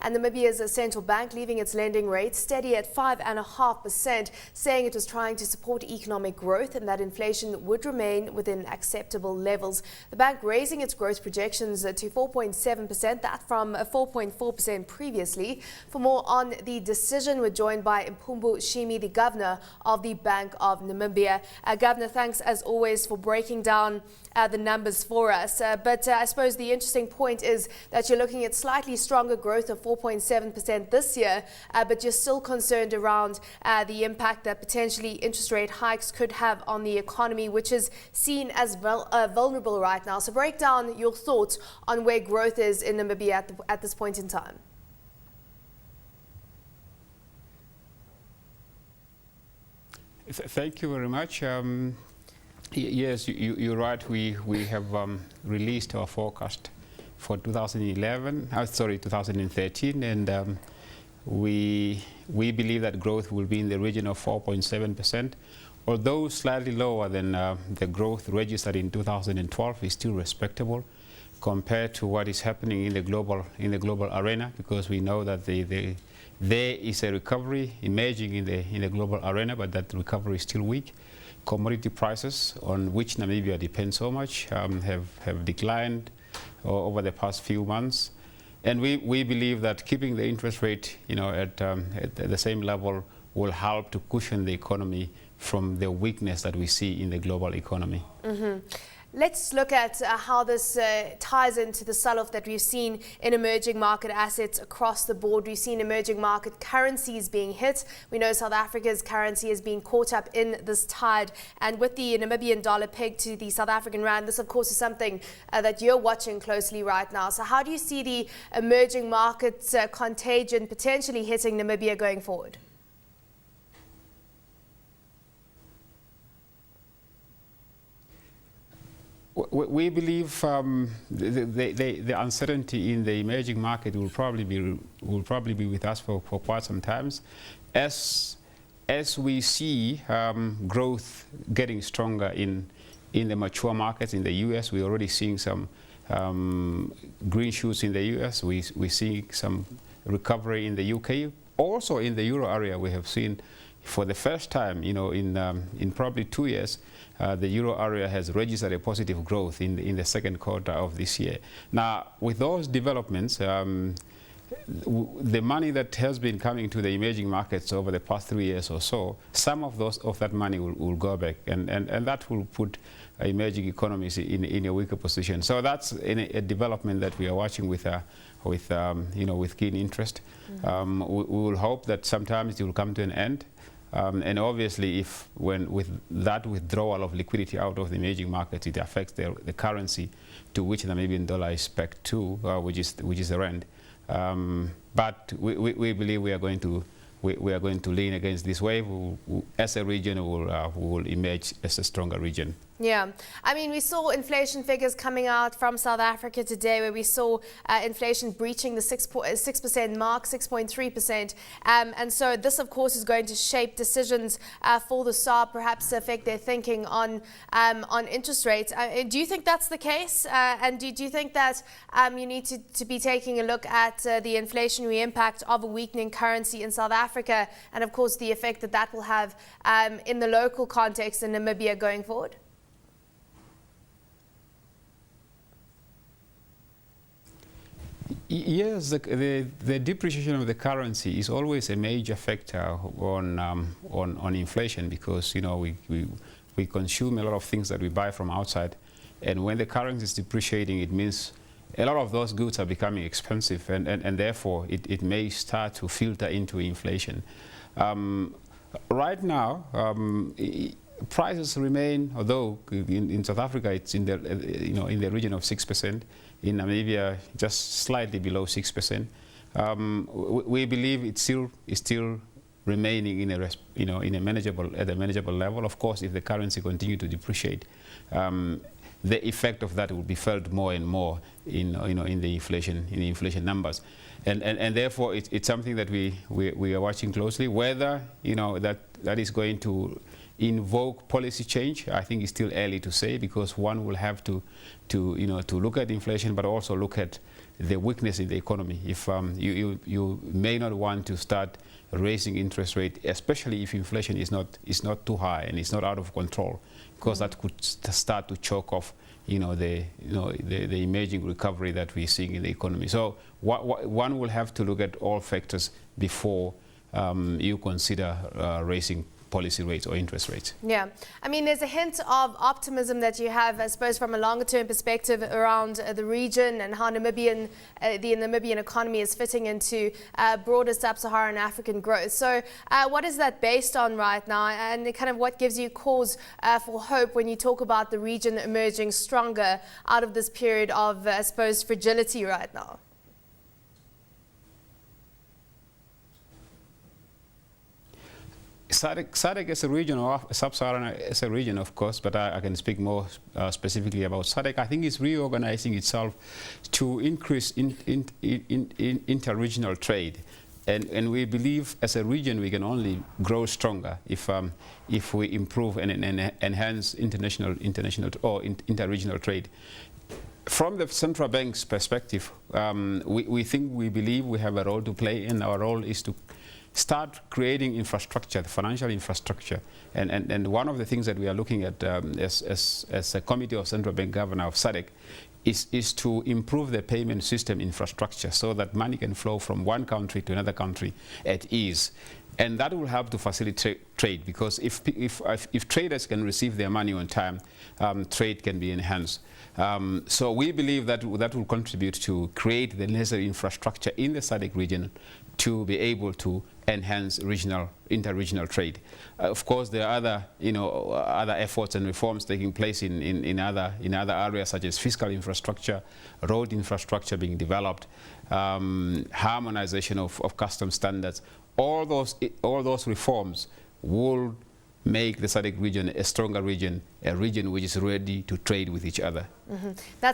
and Namibia's central bank leaving its lending rate steady at 5.5%, saying it was trying to support economic growth and that inflation would remain within acceptable levels. The bank raising its growth projections to 4.7%, that from 4.4% previously. For more on the decision, we're joined by Mpumbu Shimi, the Governor of the Bank of Namibia. Governor, thanks as always for breaking down the numbers for us. But I suppose the interesting point is that you're looking at slightly stronger growth of 4.7% this year, but you're still concerned around the impact that potentially interest rate hikes could have on the economy, which is seen as vulnerable right now. So break down your thoughts on where growth is in Namibia at this point in time. Thank you very much. Yes, you're right. We have released our forecast for 2013, and we believe that growth will be in the region of 4.7%, although slightly lower than the growth registered in 2012. Is still respectable compared to what is happening in the global arena, because we know that there is a recovery emerging in the global arena, but that recovery is still weak. Commodity prices, on which Namibia depends so much, have declined over the past few months, and we believe that keeping the interest rate, at the same level will help to cushion the economy from the weakness that we see in the global economy. Mm-hmm. Let's look at how this ties into the sell-off that we've seen in emerging market assets across the board. We've seen emerging market currencies being hit. We know South Africa's currency has been caught up in this tide. And with the Namibian dollar pegged to the South African rand, this, of course, is something that you're watching closely right now. So how do you see the emerging markets contagion potentially hitting Namibia going forward? We believe the uncertainty in the emerging market will probably be with us for quite some time, as we see growth getting stronger in the mature markets. In the U.S., we're already seeing some green shoots in the U.S. We see some recovery in the U.K. Also in the euro area, we have seen for the first time, in probably 2 years, the euro area has registered a positive growth in the second quarter of this year. Now, with those developments, the money that has been coming to the emerging markets over the past 3 years or so, some of that money will go back, and that will put emerging economies in a weaker position. So that's a development that we are watching with keen interest. Mm-hmm. We will hope that sometimes it will come to an end. And obviously, with that withdrawal of liquidity out of the emerging markets, it affects the currency to which the Namibian dollar is pegged to, which is the rand. But we believe we are going to lean against this wave. As a region, we will emerge as a stronger region. Yeah, I mean, we saw inflation figures coming out from South Africa today, where we saw inflation breaching the 6% mark, 6.3%. And so this, of course, is going to shape decisions for the SARB, perhaps affect their thinking on interest rates. Do you think that's the case? And do you think that you need to be taking a look at the inflationary impact of a weakening currency in South Africa, and, of course, the effect that will have in the local context in Namibia going forward? Yes, the depreciation of the currency is always a major factor on inflation, because we consume a lot of things that we buy from outside, and when the currency is depreciating, it means a lot of those goods are becoming expensive, and therefore it may start to filter into inflation. Right now, prices remain, although in South Africa it's in the region of 6%. In Namibia, just slightly below 6%. We believe it's still remaining in a manageable level. Of course, if the currency continue to depreciate, the effect of that will be felt more and more in the inflation numbers, and therefore it's something that we are watching closely. Whether that is going to invoke policy change, I think it's still early to say, because one will have to look at inflation, but also look at the weakness in the economy. If you may not want to start raising interest rate, especially if inflation is not too high and it's not out of control, because that could start to choke off the emerging recovery that we're seeing in the economy. So one will have to look at all factors before you consider raising policy rates or interest rates. Yeah, I mean, there's a hint of optimism that you have, I suppose, from a longer-term perspective around the region and how the Namibian economy is fitting into broader sub-Saharan African growth. So what is that based on right now, and kind of what gives you cause for hope when you talk about the region emerging stronger out of this period of, I suppose, fragility right now? SADC is a region, or Sub-Saharan is a region, of course, but I can speak more specifically about SADC. I think it's reorganizing itself to increase inter-regional trade. And we believe as a region we can only grow stronger if we improve and enhance international or inter-regional trade. From the central bank's perspective, we believe we have a role to play, and our role is to start creating infrastructure, the financial infrastructure. And one of the things that we are looking at as a committee of central bank governor of SADC is to improve the payment system infrastructure so that money can flow from one country to another country at ease. And that will help to facilitate trade, because if traders can receive their money on time, trade can be enhanced. So we believe that will contribute to create the necessary infrastructure in the SADC region to be able to enhance inter-regional trade. Of course, there are other efforts and reforms taking place in other areas, such as fiscal infrastructure, road infrastructure being developed, harmonization of custom standards. All those reforms will make the SADC region a stronger region, a region which is ready to trade with each other. That's